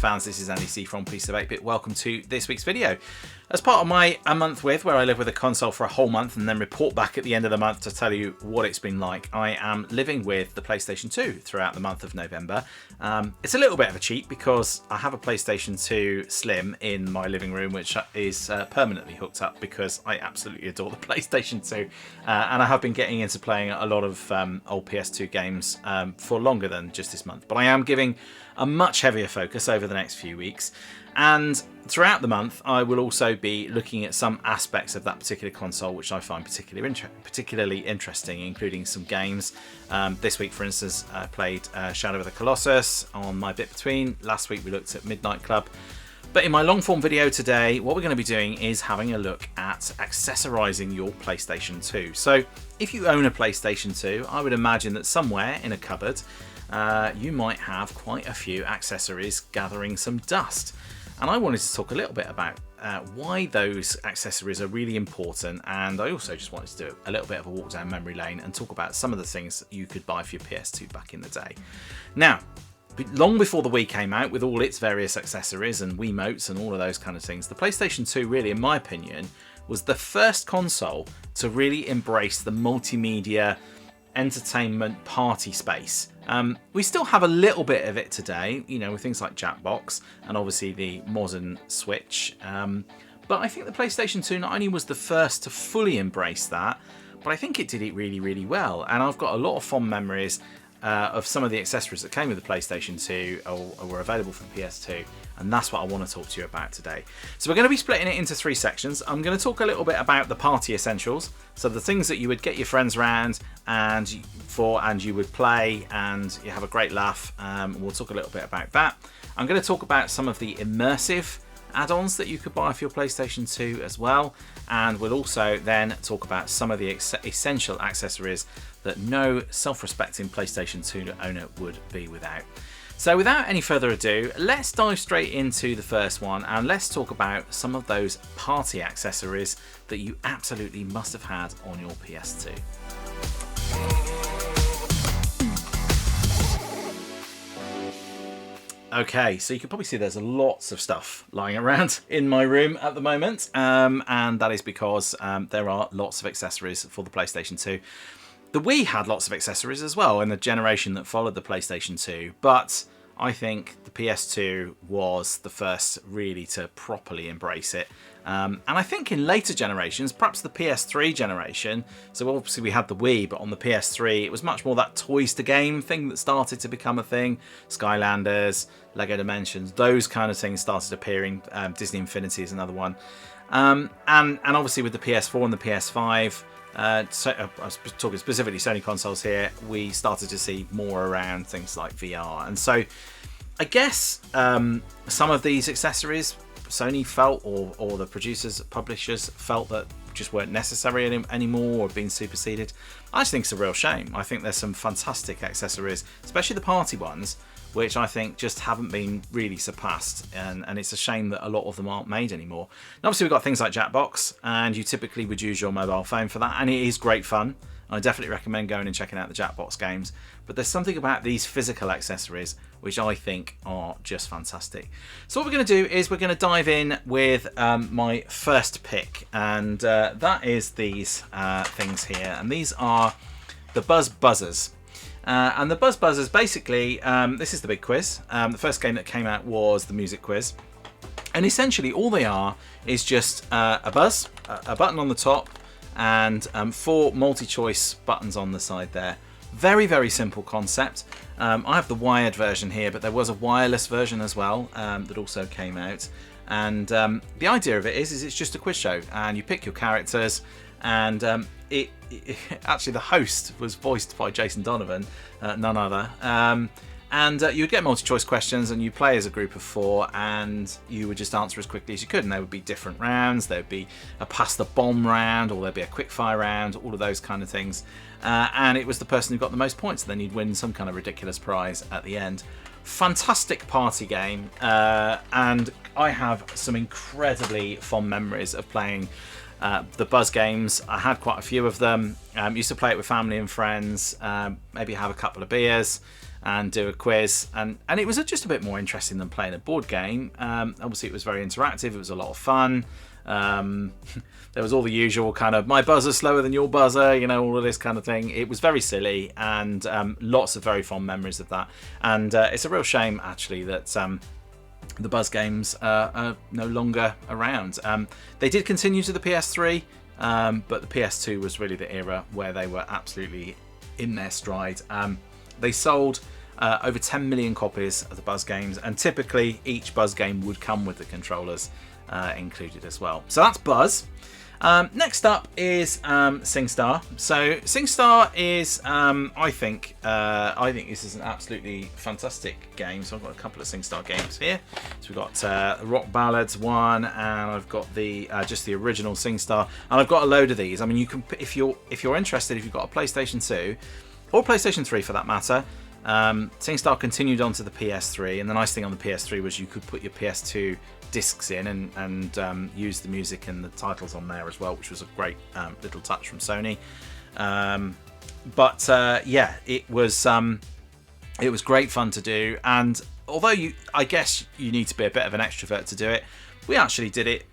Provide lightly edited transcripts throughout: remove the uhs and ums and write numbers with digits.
fans, this is Andy C from Piece of 8-Bit. Welcome to this week's video. As part of my A Month With, where I live with a console for a whole month and then report back at the end of the month to tell you what it's been like, I am living with the PlayStation 2 throughout the month of November. It's a little bit of a cheat because I have a PlayStation 2 Slim in my living room, which is permanently hooked up because I absolutely adore the PlayStation 2. And I have been getting into playing a lot of old PS2 games for longer than just this month. But I am giving a much heavier focus over the next few weeks. And throughout the month, I will also be looking at some aspects of that particular console which I find particularly interesting, including some games. This week, for instance, I played Shadow of the Colossus on my bit between. Last week we looked at Midnight Club. But in my long form video today, what we're going to be doing is having a look at accessorizing your PlayStation 2. So if you own a PlayStation 2, I would imagine that somewhere in a cupboard, you might have quite a few accessories gathering some dust. And I wanted to talk a little bit about why those accessories are really important, and I also just wanted to do a little bit of a walk down memory lane and talk about some of the things that you could buy for your PS2 back in the day. Now, long before the Wii came out with all its various accessories and Wiimotes and all of those kind of things, the PlayStation 2 really, in my opinion, was the first console to really embrace the multimedia entertainment party space. We still have a little bit of it today, you know, with things like Jackbox and obviously the modern Switch. But I think the PlayStation 2 not only was the first to fully embrace that, but I think it did it really, really well. And I've got a lot of fond memories of some of the accessories that came with the PlayStation 2 or were available for the PS2, and that's what I want to talk to you about today. So we're going to be splitting it into three sections. I'm going to talk a little bit about the party essentials, so the things that you would get your friends around and you would play and you have a great laugh. We'll talk a little bit about that. I'm going to talk about some of the immersive add-ons that you could buy for your PlayStation 2 as well, and we'll also then talk about some of the essential accessories that no self-respecting PlayStation 2 owner would be without. So without any further ado, let's dive straight into the first one and let's talk about some of those party accessories that you absolutely must have had on your PS2. Okay, so you can probably see there's lots of stuff lying around in my room at the moment, and that is because there are lots of accessories for the PlayStation 2. The Wii had lots of accessories as well in the generation that followed the PlayStation 2, but I think the PS2 was the first really to properly embrace it. And I think in later generations, perhaps the PS3 generation, so obviously we had the Wii, but on the PS3 it was much more that toys to game thing that started to become a thing. Skylanders, Lego Dimensions, those kind of things started appearing. Disney Infinity is another one. And obviously with the PS4 and the PS5, I was talking specifically Sony consoles here, we started to see more around things like VR. And so I guess some of these accessories Sony felt, or the producers, publishers felt that just weren't necessary anymore or been superseded. I just think it's a real shame. I think there's some fantastic accessories, especially the party ones, which I think just haven't been really surpassed, and it's a shame that a lot of them aren't made anymore. And obviously we've got things like Jackbox, and you typically would use your mobile phone for that, and it is great fun. I definitely recommend going and checking out the Jackbox games, but there's something about these physical accessories which I think are just fantastic. So what we're going to do is we're going to dive in with my first pick, and that is these things here, and these are the Buzz Buzzers. And the Buzz Buzzers, basically, this is the big quiz. The first game that came out was the music quiz. And essentially all they are is just a buzz, a button on the top, and 4 multi-choice buttons on the side there. Very, very simple concept. I have the wired version here, but there was a wireless version as well that also came out. And the idea of it is it's just a quiz show, and you pick your characters, and actually the host was voiced by Jason Donovan, none other. And you would get multi-choice questions, and you play as a group of 4, and you would just answer as quickly as you could. And there would be different rounds. There would be a pass the bomb round, or there'd be a quick fire round, all of those kind of things. And it was the person who got the most points, and then you'd win some kind of ridiculous prize at the end. Fantastic party game, and I have some incredibly fond memories of playing The buzz games, I had quite a few of them. Used to play it with family and friends, maybe have a couple of beers and do a quiz, and it was just a bit more interesting than playing a board game. Obviously it was very interactive, it was a lot of fun. There was all the usual kind of, my buzzer's slower than your buzzer, you know, all of this kind of thing. It was very silly, and lots of very fond memories of that. And it's a real shame actually that the buzz games are no longer around. They did continue to the PS3, but the PS2 was really the era where they were absolutely in their stride. They sold over 10 million copies of the buzz games, and typically each buzz game would come with the controllers included as well. So that's buzz. Next up is SingStar. So SingStar is, I think this is an absolutely fantastic game. So I've got a couple of SingStar games here. So we've got Rock Ballads one, and I've got the just the original SingStar, and I've got a load of these. I mean, you can, if you're interested, if you've got a PlayStation 2 or PlayStation 3 for that matter. SingStar continued on to the PS3, and the nice thing on the PS3 was you could put your PS2 discs in and use the music and the titles on there as well, which was a great little touch from Sony. Yeah, it was great fun to do, and although I guess you need to be a bit of an extrovert to do it, we actually did it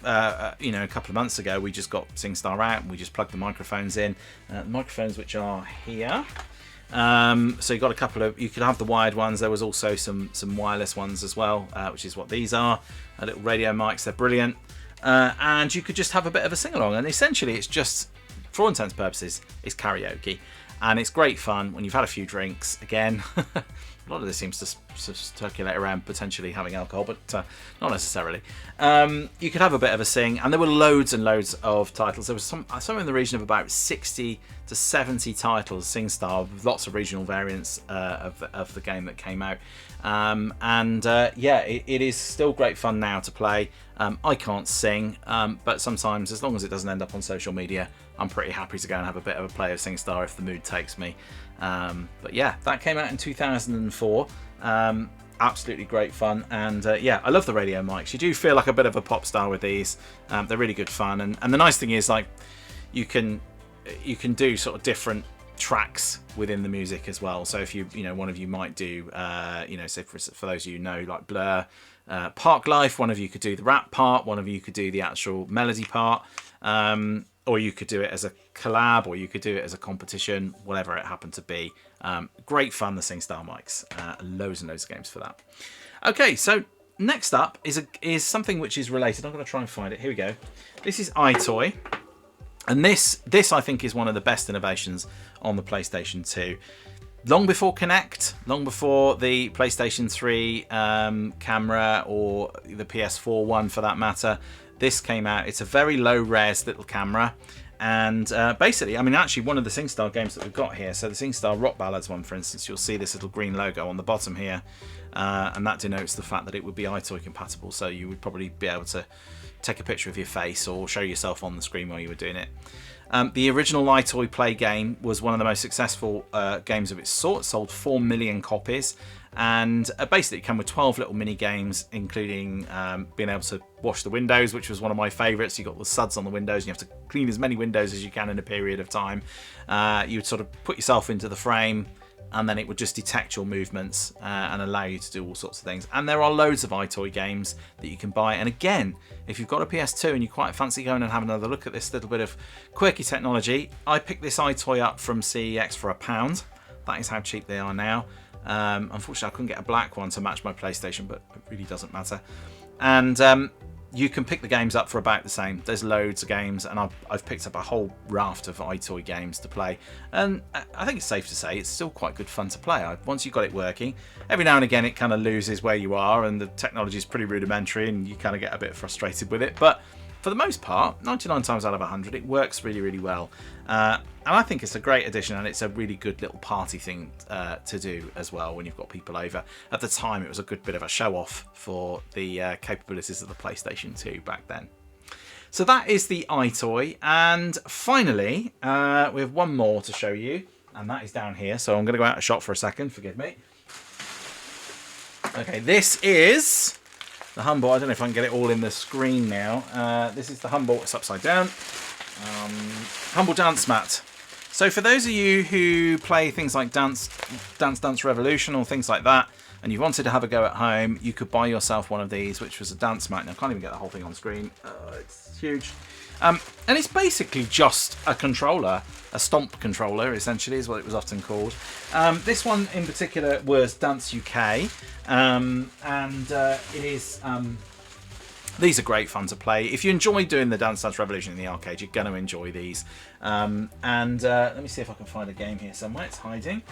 you know, a couple of months ago. We just got SingStar out and we just plugged the microphones in, the microphones which are here. So you got a couple of, you could have the wired ones. There was also some wireless ones as well, which is what these are, little radio mics. They're brilliant, and you could just have a bit of a sing-along, and essentially it's just, for all intents and purposes, it's karaoke, and it's great fun when you've had a few drinks. Again, a lot of this seems to circulate around potentially having alcohol, but not necessarily. You could have a bit of a sing, and there were loads and loads of titles. There was somewhere in the region of about 60 to 70 titles, SingStar, with lots of regional variants of the game that came out. Yeah, it is still great fun now to play. I can't sing, but sometimes, as long as it doesn't end up on social media, I'm pretty happy to go and have a bit of a play of SingStar if the mood takes me. But yeah, that came out in 2004. Absolutely great fun, and yeah, I love the radio mics. You do feel like a bit of a pop star with these. They're really good fun, and the nice thing is, like, you can do sort of different tracks within the music as well. So if you know, one of you might do you know, say for those of you who know, like Blur, Park Life, one of you could do the rap part, one of you could do the actual melody part, or you could do it as a collab, or you could do it as a competition, whatever it happened to be. Great fun, the SingStar mics. Loads and loads of games for that. Okay, so next up is something which is related. I'm going to try and find it. Here we go. This is EyeToy. And this I think is one of the best innovations on the PlayStation 2. Long before Kinect, long before the PlayStation 3 camera, or the PS4 one for that matter, this came out. It's a very low res little camera, and basically, I mean, actually one of the SingStar games that we've got here, so the SingStar Rock Ballads one, for instance, you'll see this little green logo on the bottom here, and that denotes the fact that it would be EyeToy compatible, so you would probably be able to take a picture of your face or show yourself on the screen while you were doing it. The original EyeToy Play game was one of the most successful games of its sort. It sold 4 million copies, and basically it came with 12 little mini games, including being able to wash the windows, which was one of my favourites. You got the suds on the windows, and you have to clean as many windows as you can in a period of time. You would sort of put yourself into the frame, and then it would just detect your movements and allow you to do all sorts of things. And there are loads of EyeToy games that you can buy. And again, if you've got a PS2 and you quite fancy going and having another look at this little bit of quirky technology, I picked this EyeToy up from CEX for £1. That is how cheap they are now. Unfortunately, I couldn't get a black one to match my PlayStation, but it really doesn't matter. And you can pick the games up for about the same. There's loads of games, and I've picked up a whole raft of EyeToy games to play, and I think it's safe to say it's still quite good fun to play. Once you've got it working, every now and again it kind of loses where you are, and the technology is pretty rudimentary, and you kind of get a bit frustrated with it, but for the most part, 99 times out of 100, it works really, really well. And I think it's a great addition, and it's a really good little party thing to do as well when you've got people over. At the time, it was a good bit of a show-off for the capabilities of the PlayStation 2 back then. So that is the EyeToy. And finally, we have one more to show you, and that is down here. So I'm going to go out of shot for a second, forgive me. Okay, this is the Humble. I don't know if I can get it all in the screen now. This is the Humble. It's upside down. Humble Dancemat. So for those of you who play things like Dance Revolution or things like that, and you wanted to have a go at home, you could buy yourself one of these, which was a Dancemat. Now I can't even get the whole thing on screen. It's huge. And it's basically just a controller, a stomp controller, essentially, is what it was often called. This one in particular was Dance UK, and it is. These are great fun to play. If you enjoy doing the Dance Revolution in the arcade, you're going to enjoy these. Let me see if I can find a game here somewhere. It's hiding.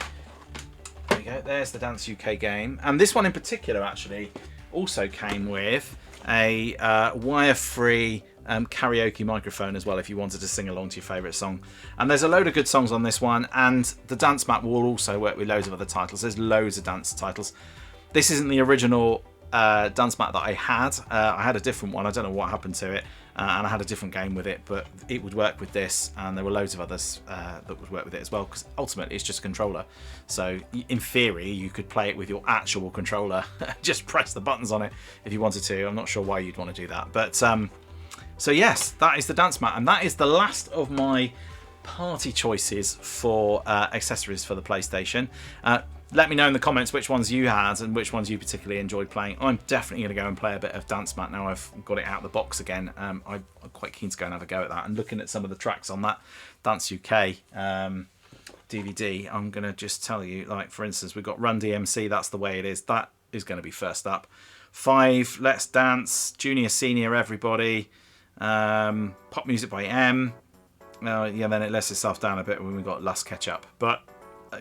There we go. There's the Dance UK game. And this one in particular actually also came with a wire-free karaoke microphone as well if you wanted to sing along to your favourite song. And there's a load of good songs on this one, and the Dancemat will also work with loads of other titles. There's loads of dance titles. This isn't the original Dancemat that I had. I had a different one. I don't know what happened to it, and I had a different game with it, but it would work with this, and there were loads of others that would work with it as well, because ultimately it's just a controller. So in theory you could play it with your actual controller, just press the buttons on it if you wanted to. I'm not sure why you'd want to do that, but so yes, that is the Dancemat, and that is the last of my party choices for accessories for the PlayStation. Let me know in the comments which ones you had and which ones you particularly enjoyed playing. I'm definitely going to go and play a bit of Dancemat now I've got it out of the box again. I'm quite keen to go and have a go at that. And looking at some of the tracks on that Dance UK DVD, I'm going to just tell you, like for instance, we've got Run DMC, That's the Way It Is. That is going to be first up. 5, Let's Dance, Junior, Senior, Everybody, Pop Music by M. Yeah, then it lets itself down a bit when we've got Last Catch Up. But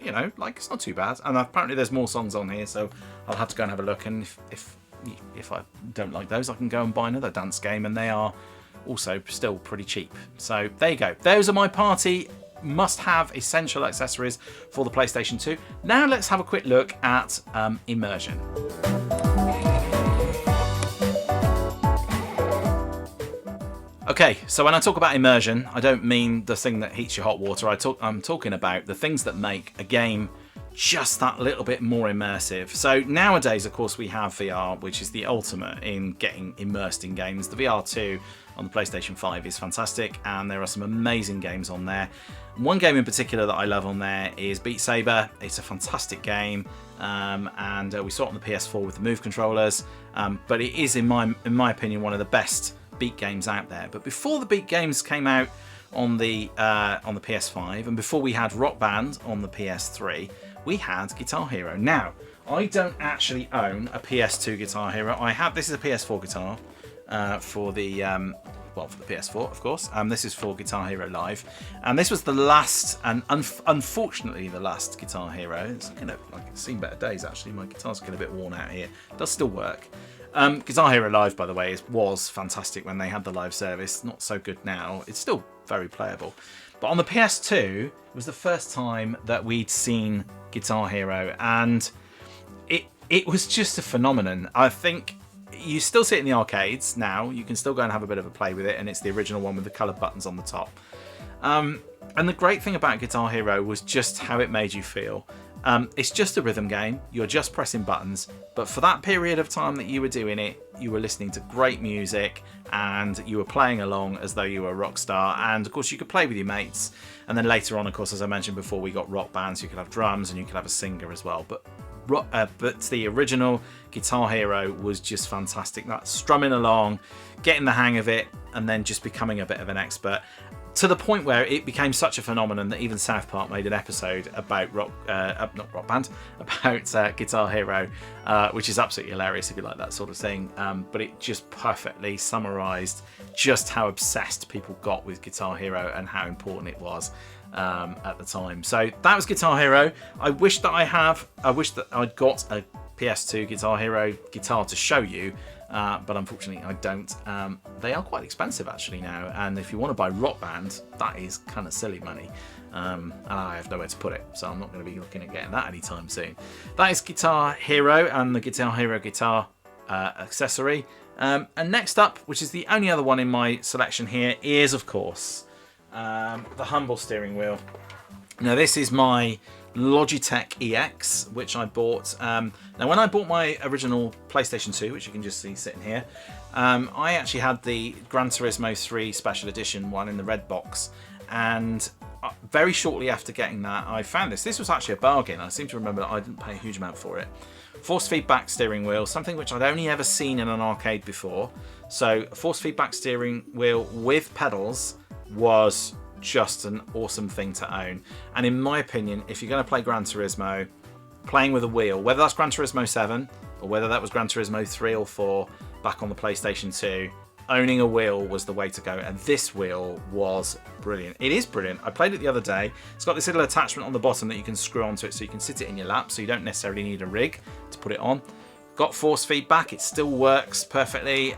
you know, like, it's not too bad, and apparently there's more songs on here, so I'll have to go and have a look, and if I don't like those, I can go and buy another dance game, and they are also still pretty cheap. So there you go. Those are my party must-have essential accessories for the PlayStation 2. Now let's have a quick look at Immersion. Okay, so when I talk about immersion, I don't mean the thing that heats your hot water. I'm talking about the things that make a game just that little bit more immersive. So nowadays, of course, we have VR, which is the ultimate in getting immersed in games. The VR 2 on the PlayStation 5 is fantastic, and there are some amazing games on there. One game in particular that I love on there is Beat Saber. It's a fantastic game, and we saw it on the PS4 with the Move controllers, but it is, in my opinion, one of the best Beat games out there. But before the Beat games came out on the PS5, and before we had Rock Band on the PS3, we had Guitar Hero. Now, I don't actually own a PS2 Guitar Hero. This is a PS4 guitar for the for the PS4, of course. This is for Guitar Hero Live, and this was the last, and unfortunately the last Guitar Hero. It's, you know, like, it's seen better days actually. My guitar's getting a bit worn out here. It does still work. Guitar Hero Live, by the way, was fantastic when they had the live service. Not so good now. It's still very playable. But on the PS2, it was the first time that we'd seen Guitar Hero, and it was just a phenomenon. I think you still see it in the arcades now. You can still go and have a bit of a play with it, and it's the original one with the coloured buttons on the top. And the great thing about Guitar Hero was just how it made you feel. It's just a rhythm game. You're just pressing buttons, but for that period of time that you were doing it, you were listening to great music, and you were playing along as though you were a rock star. And of course you could play with your mates, and then later on, of course, as I mentioned before, we got Rock Bands. You could have drums, and you could have a singer as well. But the original Guitar Hero was just fantastic. That strumming along, getting the hang of it, and then just becoming a bit of an expert, to the point where it became such a phenomenon that even South Park made an episode about Guitar Hero, which is absolutely hilarious if you like that sort of thing. But it just perfectly summarised just how obsessed people got with Guitar Hero and how important it was at the time. So that was Guitar Hero. I wish that I'd got a PS2 Guitar Hero guitar to show you. But unfortunately I don't. They are quite expensive actually now, and if you want to buy Rock Band, that is kind of silly money, and I have nowhere to put it, so I'm not going to be looking at getting that anytime soon. That is Guitar Hero and the Guitar Hero guitar accessory. And next up, which is the only other one in my selection here, is of course the Humble steering wheel. Now this is my Logitech EX, which I bought. Now, when I bought my original PlayStation 2, which you can just see sitting here, I actually had the Gran Turismo 3 Special Edition one in the red box, and very shortly after getting that, I found this. This was actually a bargain. I seem to remember that I didn't pay a huge amount for it. Force feedback steering wheel, something which I'd only ever seen in an arcade before. So a force feedback steering wheel with pedals was just an awesome thing to own. And in my opinion, if you're going to play Gran Turismo, playing with a wheel, whether that's Gran Turismo 7 or whether that was Gran Turismo 3 or 4 back on the PlayStation 2, owning a wheel was the way to go, and this wheel was brilliant. It is brilliant. I played it the other day. It's got this little attachment on the bottom that you can screw onto it so you can sit it in your lap, so you don't necessarily need a rig to put it on. Got force feedback. It still works perfectly.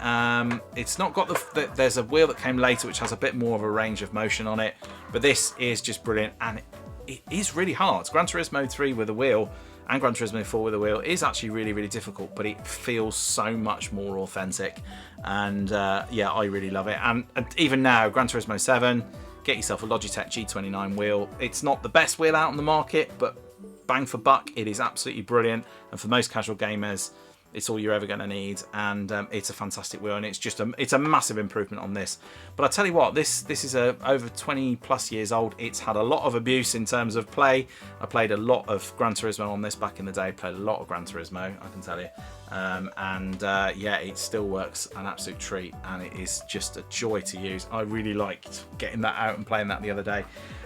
It's not got there's a wheel that came later which has a bit more of a range of motion on it, but this is just brilliant, and it is really hard. Gran Turismo 3 with a wheel and Gran Turismo 4 with a wheel is actually really, really difficult, but it feels so much more authentic, and yeah, I really love it. And even now, Gran Turismo 7, get yourself a Logitech G29 wheel. It's not the best wheel out on the market, but bang for buck, it is absolutely brilliant, and for most casual gamers, it's all you're ever going to need, and it's a fantastic wheel, and it's a massive improvement on this. But I tell you what, this is over 20 plus years old. It's had a lot of abuse in terms of play. I played a lot of Gran Turismo on this back in the day. Played a lot of Gran Turismo, I can tell you, yeah, it still works an absolute treat, and it is just a joy to use. I really liked getting that out and playing that the other day.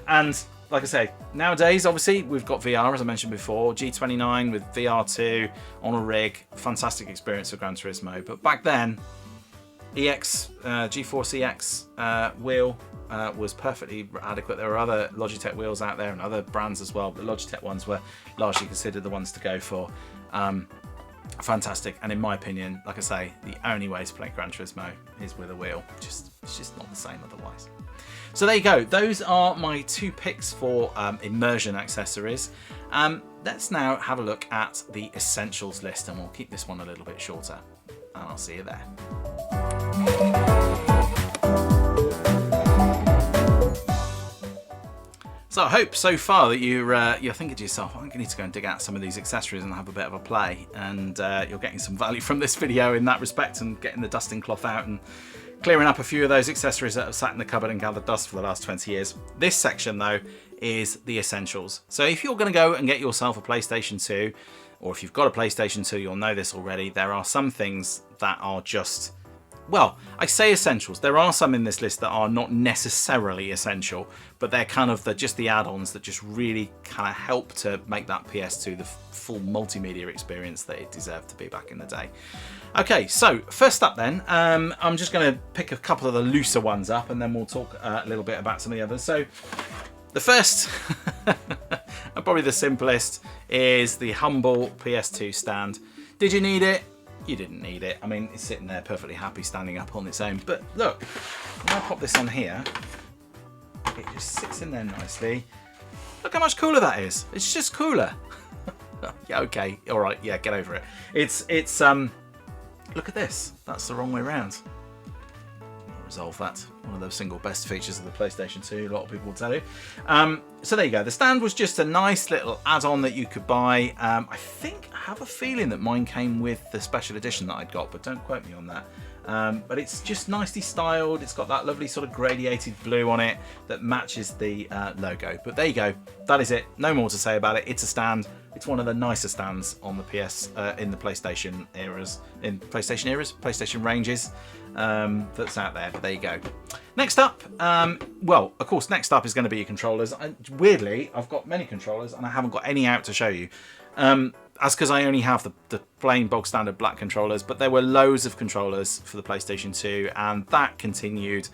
And like I say, nowadays, obviously, we've got VR, as I mentioned before, G29 with VR2 on a rig, fantastic experience for Gran Turismo. But back then, GeForce EX wheel was perfectly adequate. There were other Logitech wheels out there and other brands as well, but Logitech ones were largely considered the ones to go for. Fantastic, and in my opinion, like I say, the only way to play Gran Turismo is with a wheel. It's just not the same otherwise. So there you go. Those are my 2 picks for Immersion Accessories. Let's now have a look at the essentials list, and we'll keep this one a little bit shorter, and I'll see you there. So I hope so far that you're thinking to yourself, I need to go and dig out some of these accessories and have a bit of a play, and you're getting some value from this video in that respect, and getting the dusting cloth out and clearing up a few of those accessories that have sat in the cupboard and gathered dust for the last 20 years. This section, though, is the essentials. So if you're going to go and get yourself a PlayStation 2, or if you've got a PlayStation 2, you'll know this already, there are some things that are just, well, I say essentials. There are some in this list that are not necessarily essential, but they're kind of just the add-ons that just really kind of help to make that PS2 the full multimedia experience that it deserved to be back in the day. Okay, so first up then, I'm just going to pick a couple of the looser ones up, and then we'll talk a little bit about some of the others. So the first, and probably the simplest, is the humble PS2 stand. Did you need it? You didn't need it. I mean, it's sitting there perfectly happy standing up on its own. But look, when I pop this on here, it just sits in there nicely. Look how much cooler that is. It's just cooler. Yeah, okay, all right, yeah, get over it. It's look at this. That's the wrong way around. I'll resolve that. One of those single best features of the PlayStation 2, a lot of people will tell you. So there you go. The stand was just a nice little add-on that you could buy. I have a feeling that mine came with the special edition that I'd got, but don't quote me on that. But it's just nicely styled. It's got that lovely sort of gradiated blue on it that matches the logo. But there you go. That is it. No more to say about it. It's a stand. It's one of the nicer stands on the in the PlayStation PlayStation ranges that's out there. But there you go. Next up, well, of course, next up is going to be your controllers. Weirdly, I've got many controllers and I haven't got any out to show you. That's because I only have the plain bog standard black controllers, but there were loads of controllers for the PlayStation 2, and that continued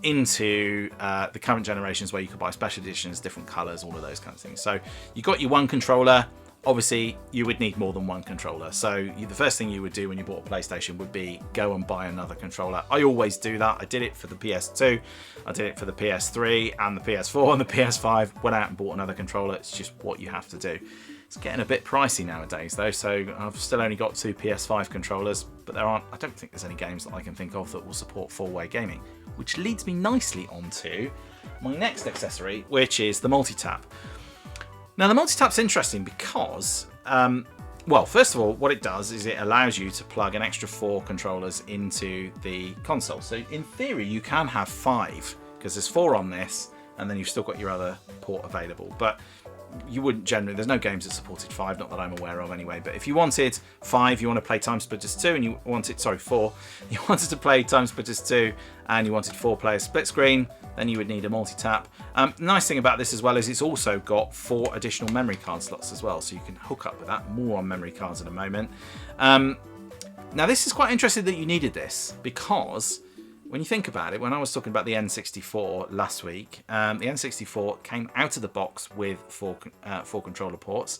into the current generations where you could buy special editions, different colours, all of those kinds of things. So you got your one controller. Obviously, you would need more than one controller. So the first thing you would do when you bought a PlayStation would be go and buy another controller. I always do that. I did it for the PS2, I did it for the PS3 and the PS4 and the PS5. Went out and bought another controller. It's just what you have to do. It's getting a bit pricey nowadays though, so I've still only got 2 PS5 controllers, but I don't think there's any games that I can think of that will support 4-way gaming, which leads me nicely onto my next accessory, which is the Multitap. Now the multitap's interesting because, well, first of all, what it does is it allows you to plug an extra 4 controllers into the console. So in theory, you can have 5 because there's 4 on this, and then you've still got your other port available. But you wouldn't generally, there's no games that supported 5, not that I'm aware of anyway. But if you wanted 5, you want to play Time Splitters 2, and you wanted, sorry, 4, you wanted to play Time Splitters 2, and you wanted 4-player split screen, then you would need a multi-tap. Nice thing about this as well is it's also got 4 additional memory card slots as well, so you can hook up with that. More on memory cards in a moment. Now this is quite interesting that you needed this, because when you think about it, when I was talking about the N64 last week, the N64 came out of the box with 4 controller ports.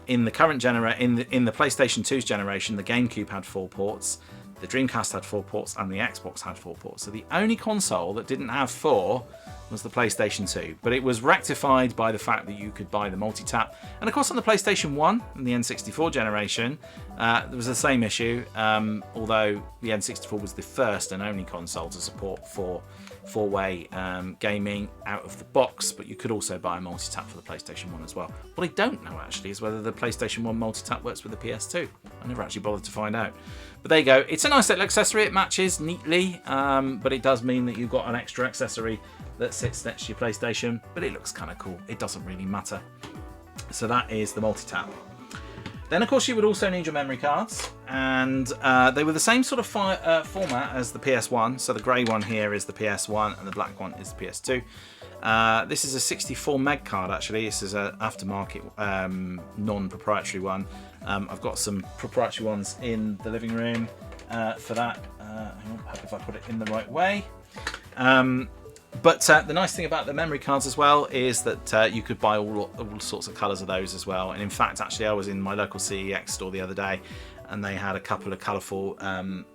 In the current in the PlayStation 2's generation, the GameCube had 4 ports, the Dreamcast had 4 ports, and the Xbox had 4 ports. So the only console that didn't have 4 was the PlayStation 2, but it was rectified by the fact that you could buy the multi-tap. And of course on the PlayStation 1 and the N64 generation, there was the same issue, although the N64 was the first and only console to support 4-way gaming out of the box, but you could also buy a multi-tap for the PlayStation 1 as well. What I don't know actually is whether the PlayStation 1 multi-tap works with the PS2. I never actually bothered to find out. But there you go. It's a nice little accessory. It matches neatly, but it does mean that you've got an extra accessory that sits next to your PlayStation, but it looks kind of cool. It doesn't really matter. So that is the multi-tap. Then of course you would also need your memory cards, and they were the same sort of format as the PS1. So the grey one here is the PS1 and the black one is the PS2. This is a 64 meg card actually. This is an aftermarket non-proprietary one. I've got some proprietary ones in the living room for that. Hang on, hope if I put it in the right way. But the nice thing about the memory cards as well is that you could buy all sorts of colours of those as well. And in fact, actually, I was in my local CEX store the other day, and they had a couple of colourful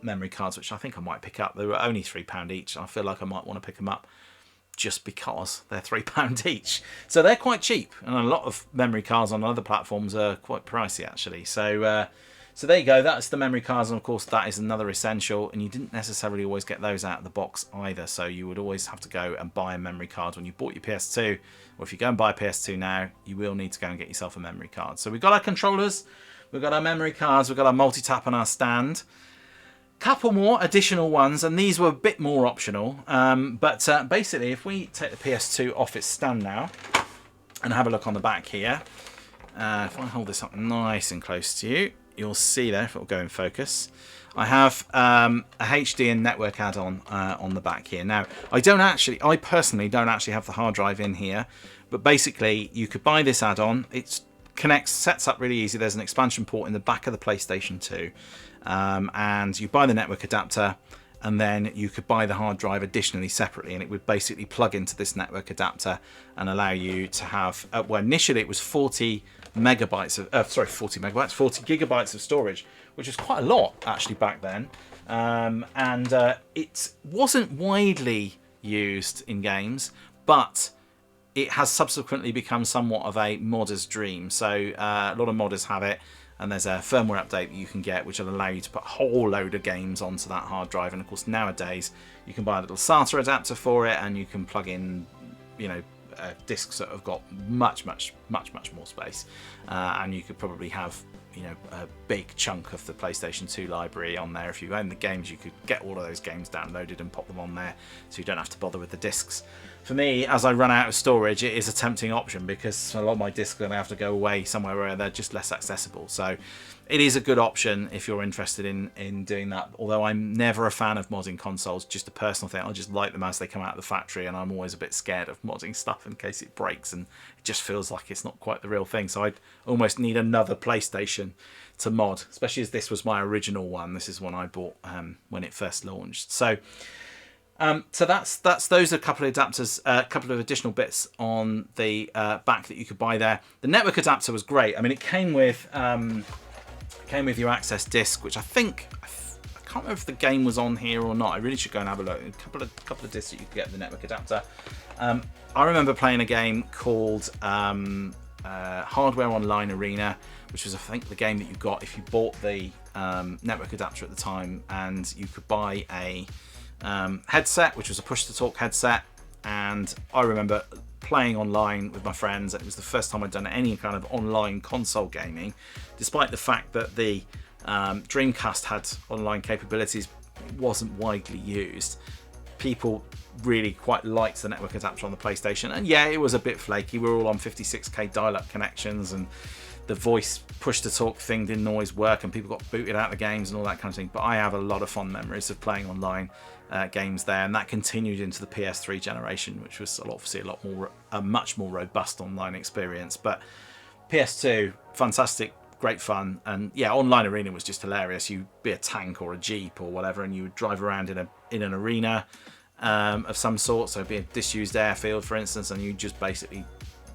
memory cards, which I think I might pick up. They were only £3 each. I feel like I might want to pick them up just because they're £3 each. So they're quite cheap, and a lot of memory cards on other platforms are quite pricey actually. So there you go, that's the memory cards, and of course that is another essential, and you didn't necessarily always get those out of the box either, so you would always have to go and buy a memory card when you bought your PS2, or if you go and buy a PS2 now, you will need to go and get yourself a memory card. So we've got our controllers, we've got our memory cards, we've got our multi-tap and our stand. Couple more additional ones, and these were a bit more optional, but basically if we take the PS2 off its stand now, and have a look on the back here, if I hold this up nice and close to you, you'll see there, if it'll go in focus, I have a HD and network add-on on the back here. Now, I personally don't actually have the hard drive in here, but basically you could buy this add-on. It sets up really easy. There's an expansion port in the back of the PlayStation 2, and you buy the network adapter, and then you could buy the hard drive additionally separately, and it would basically plug into this network adapter and allow you to have, well, initially it was 40 gigabytes of storage, which was quite a lot actually back then, and it wasn't widely used in games, but it has subsequently become somewhat of a modder's dream. So a lot of modders have it, and there's a firmware update that you can get which will allow you to put a whole load of games onto that hard drive. And of course nowadays you can buy a little SATA adapter for it, and you can plug in, you know, discs that have got much more space, and you could probably have, you know, a big chunk of the PlayStation 2 library on there. If you own the games, you could get all of those games downloaded and pop them on there, so you don't have to bother with the discs. For me, as I run out of storage, it is a tempting option, because a lot of my discs are going to have to go away somewhere where they're just less accessible. So it is a good option if you're interested in doing that. Although I'm never a fan of modding consoles, just a personal thing. I just like them as they come out of the factory, and I'm always a bit scared of modding stuff in case it breaks, and it just feels like it's not quite the real thing. So I'd almost need another PlayStation to mod, especially as this was my original one. This is one I bought when it first launched. So those are a couple of adapters, a couple of additional bits on the back that you could buy there. The network adapter was great. I mean, it came with your access disc, which I can't remember if the game was on here or not. I really should go and have a look. A couple of discs that you could get with the network adapter. I remember playing a game called Hardware Online Arena, which was, I think, the game that you got if you bought the network adapter at the time, and you could buy a headset, which was a push-to-talk headset, and I remember playing online with my friends. It was the first time I'd done any kind of online console gaming, despite the fact that the Dreamcast had online capabilities. It wasn't widely used. People really quite liked the network adapter on the PlayStation, and yeah, it was a bit flaky. We were all on 56k dial-up connections, and the voice push-to-talk thing didn't always work, and people got booted out of the games and all that kind of thing. But I have a lot of fond memories of playing online games there, and that continued into the PS3 generation, which was obviously a much more robust online experience. But PS2, fantastic, great fun, and yeah, Online Arena was just hilarious. You'd be a tank or a jeep or whatever, and you would drive around in an arena of some sort. So it'd be a disused airfield, for instance, and you just basically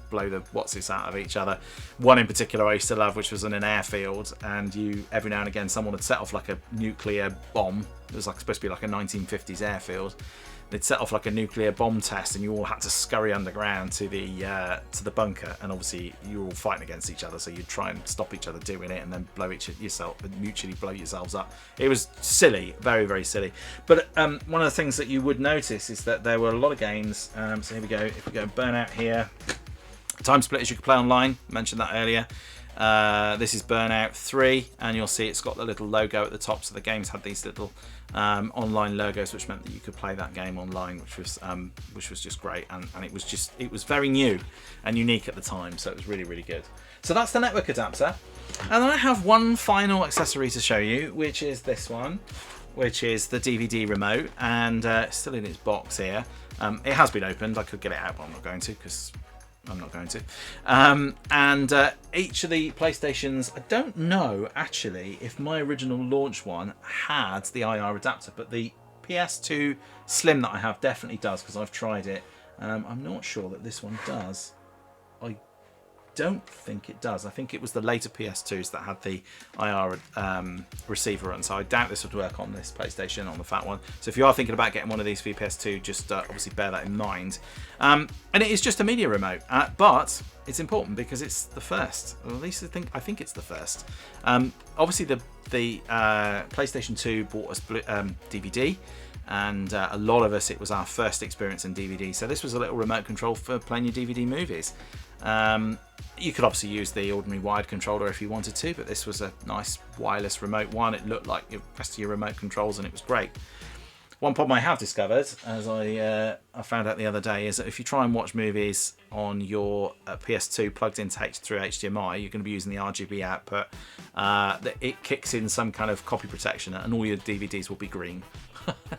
blow the what's-its out of each other. One in particular I used to love, which was in an airfield, and you every now and again someone would set off like a nuclear bomb. It was like supposed to be like a 1950s airfield. They'd set off like a nuclear bomb test, and you all had to scurry underground to the bunker, and obviously you were all fighting against each other, so you'd try and stop each other doing it, and then mutually blow yourselves up. It was silly, very, very silly. But one of the things that you would notice is that there were a lot of games. So here we go. If we go Burnout here, Time Splitters you could play online. I mentioned that earlier. This is Burnout 3, and you'll see it's got the little logo at the top. So the games had these little online logos, which meant that you could play that game online, which was just great, and it was very new and unique at the time. So it was really, really good. So that's the network adapter, and then I have one final accessory to show you, which is this one, which is the DVD remote, and it's still in its box here. It has been opened. I could get it out, but I'm not going to, because I'm not going to. And each of the PlayStations, I don't know actually if my original launch one had the IR adapter, but the PS2 Slim that I have definitely does, because I've tried it. I'm not sure that this one does. I don't think it does. I think it was the later PS2s that had the IR receiver on, so I doubt this would work on this PlayStation, on the fat one. So if you are thinking about getting one of these for your PS2, just obviously bear that in mind. And it is just a media remote, but it's important because it's the first, or at least I think it's the first. Obviously the PlayStation 2 bought us DVD, and a lot of us, it was our first experience in DVD, so this was a little remote control for playing your DVD movies. You could obviously use the ordinary wired controller if you wanted to, but this was a nice wireless remote one. It looked like the rest of your remote controls, and it was great. One problem I have discovered, as I found out the other day, is that if you try and watch movies on your PS2 plugged into through HDMI, you're going to be using the RGB output. It kicks in some kind of copy protection, and all your DVDs will be green.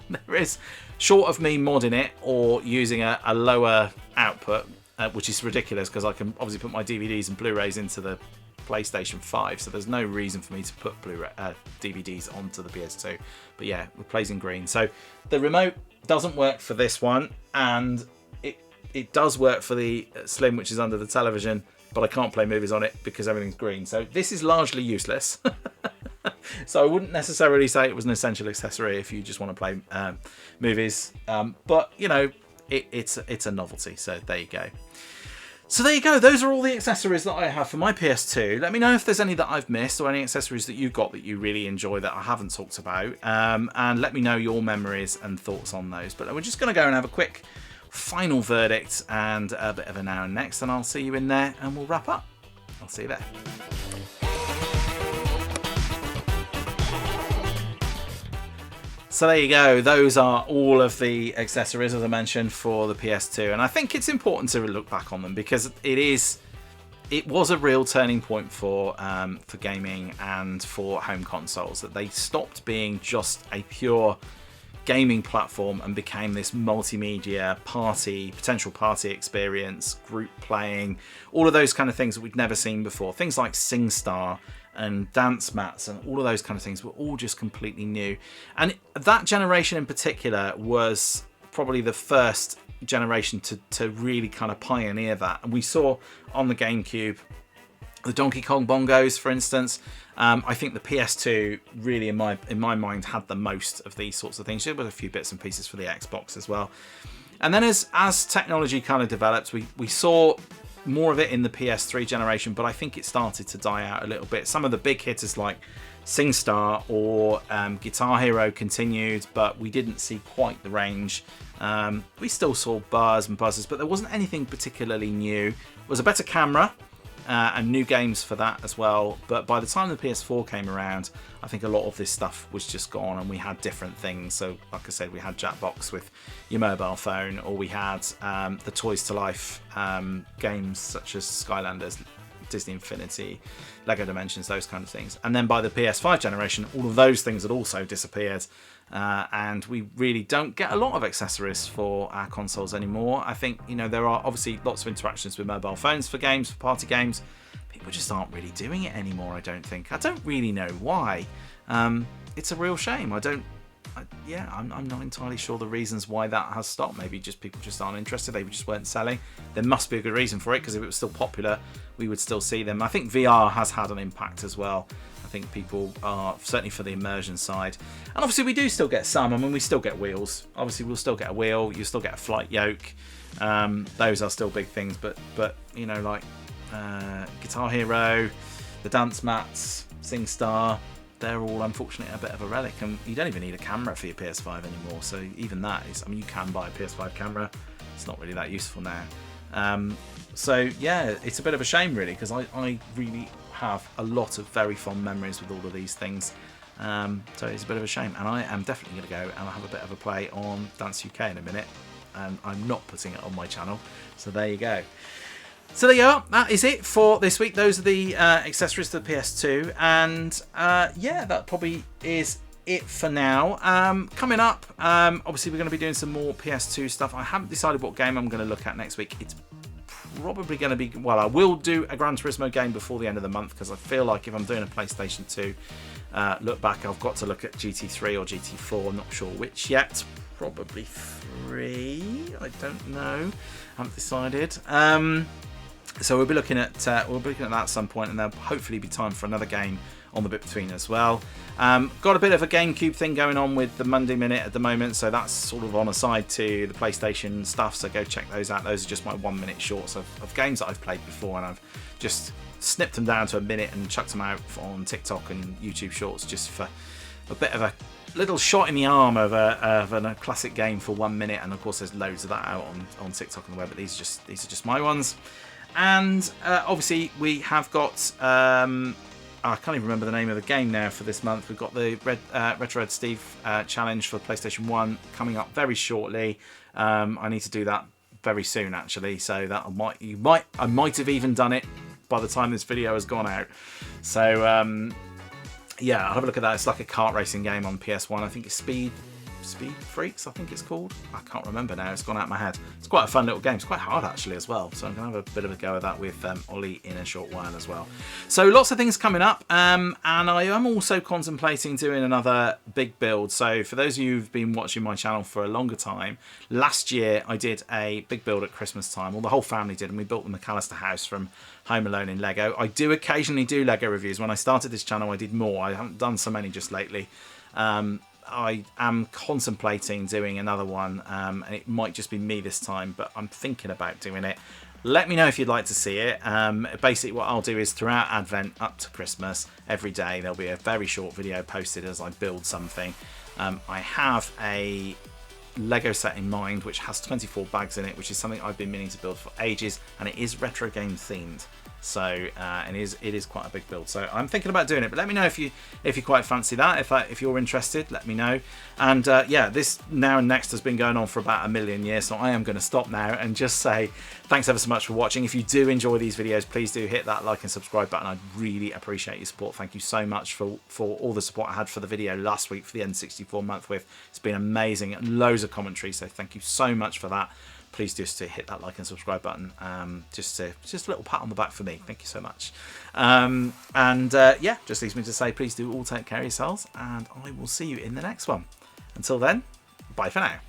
There is, short of me modding it or using a lower output, which is ridiculous because I can obviously put my DVDs and Blu-rays into the PlayStation 5, so there's no reason for me to put DVDs onto the PS2. But yeah, it plays in green. So the remote doesn't work for this one, and it does work for the Slim, which is under the television, but I can't play movies on it because everything's green. So this is largely useless. So I wouldn't necessarily say it was an essential accessory if you just want to play movies, but you know, it's a novelty. So there you go. So there you go. Those are all the accessories that I have for my PS2. Let me know if there's any that I've missed, or any accessories that you got that you really enjoy that I haven't talked about, and let me know your memories and thoughts on those. But we're just going to go and have a quick final verdict and a bit of a now and next, and I'll see you in there and we'll wrap up. I'll see you there. So there you go. Those are all of the accessories, as I mentioned, for the PS2, and I think it's important to look back on them because it was a real turning point for gaming and for home consoles, that they stopped being just a pure gaming platform and became this multimedia potential party experience, group playing, all of those kind of things that we'd never seen before. Things like SingStar and Dancemats and all of those kind of things were all just completely new. And that generation in particular was probably the first generation to really kind of pioneer that. And we saw on the GameCube the Donkey Kong bongos, for instance. I think the PS2 really, in my mind, had the most of these sorts of things. There were a few bits and pieces for the Xbox as well. And then as technology kind of developed, we saw more of it in the PS3 generation, but I think it started to die out a little bit. Some of the big hitters like SingStar or Guitar Hero continued, but we didn't see quite the range. We still saw bars and buzzers, but there wasn't anything particularly new. It was a better camera and new games for that as well. But by the time the PS4 came around, I think a lot of this stuff was just gone, and we had different things. So like I said, we had Jackbox with your mobile phone, or we had the Toys to Life games such as Skylanders, Disney Infinity, Lego Dimensions, those kind of things. And then by the PS5 generation, all of those things had also disappeared, and we really don't get a lot of accessories for our consoles anymore. I think, you know, there are obviously lots of interactions with mobile phones for games, for party games. People just aren't really doing it anymore, I don't think. I don't really know why. It's a real shame. I'm not entirely sure the reasons why that has stopped. Maybe just people just aren't interested. They just weren't selling. There must be a good reason for it, because if it was still popular, we would still see them. I think VR has had an impact as well. I think people are, certainly for the immersion side. And obviously we do still get some. I mean, we still get wheels. Obviously we'll still get a wheel. You still get a flight yoke. Those are still big things. But you know, like Guitar Hero, the Dancemats, SingStar, they're all unfortunately a bit of a relic, and you don't even need a camera for your PS5 anymore. So even that is, I mean, you can buy a PS5 camera. It's not really that useful now. So yeah, it's a bit of a shame really, because I really have a lot of very fond memories with all of these things. So it's a bit of a shame, and I am definitely going to go and I'll have a bit of a play on Dance UK in a minute, and I'm not putting it on my channel. So there you go. So there you are, that is it for this week. Those are the accessories to the PS2, and yeah, that probably is it for now. Coming up, obviously we're going to be doing some more PS2 stuff. I haven't decided what game I'm going to look at next week. It's probably going to be, well, I will do a Gran Turismo game before the end of the month, because I feel like if I'm doing a PlayStation 2 look back, I've got to look at GT3 or GT4. I'm not sure which yet. Probably 3. I don't know. I haven't decided. So we'll be looking at that at some point, and there'll hopefully be time for another game on the bit between as well. Got a bit of a GameCube thing going on with the Monday Minute at the moment, so that's sort of on a side to the PlayStation stuff, so go check those out. Those are just my 1 minute shorts of games that I've played before, and I've just snipped them down to a minute and chucked them out on TikTok and YouTube Shorts, just for a bit of a little shot in the arm of a classic game for 1 minute. And of course there's loads of that out on TikTok and the web, but these are just my ones. And obviously we have got, I can't even remember the name of the game now for this month. We've got the Retro Red Steve challenge for PlayStation 1 coming up very shortly. I need to do that very soon actually, so that I might have even done it by the time this video has gone out. So yeah, I'll have a look at that. It's like a kart racing game on PS1. I think it's Speed Freaks, I think it's called. I can't remember now, it's gone out of my head. It's quite a fun little game. It's quite hard actually as well, so I'm going to have a bit of a go at that with Ollie in a short while as well. So lots of things coming up, and I am also contemplating doing another big build. So for those of you who've been watching my channel for a longer time, last year I did a big build at Christmas time, well the whole family did, and we built the McAllister house from Home Alone in Lego. I do occasionally do Lego reviews. When I started this channel I did more. I haven't done so many just lately. I am contemplating doing another one, and it might just be me this time, but I'm thinking about doing it. Let me know if you'd like to see it. Basically what I'll do is throughout Advent up to Christmas, every day there'll be a very short video posted as I build something. I have a Lego set in mind which has 24 bags in it, which is something I've been meaning to build for ages, and it is retro game themed. So and it is quite a big build, so I'm thinking about doing it, but let me know if you quite fancy that. If you're interested, let me know. And yeah, this Now and Next has been going on for about 1 million years, so I am going to stop now and just say thanks ever so much for watching. If you do enjoy these videos, please do hit that like and subscribe button. I'd really appreciate your support. Thank you so much for all the support I had for the video last week for the N64 month with. It's been amazing, and loads of commentary, so thank you so much for that. Please just hit that like and subscribe button. Just a little pat on the back for me. Thank you so much. Yeah, just leaves me to say please do all take care of yourselves, and I will see you in the next one. Until then, bye for now.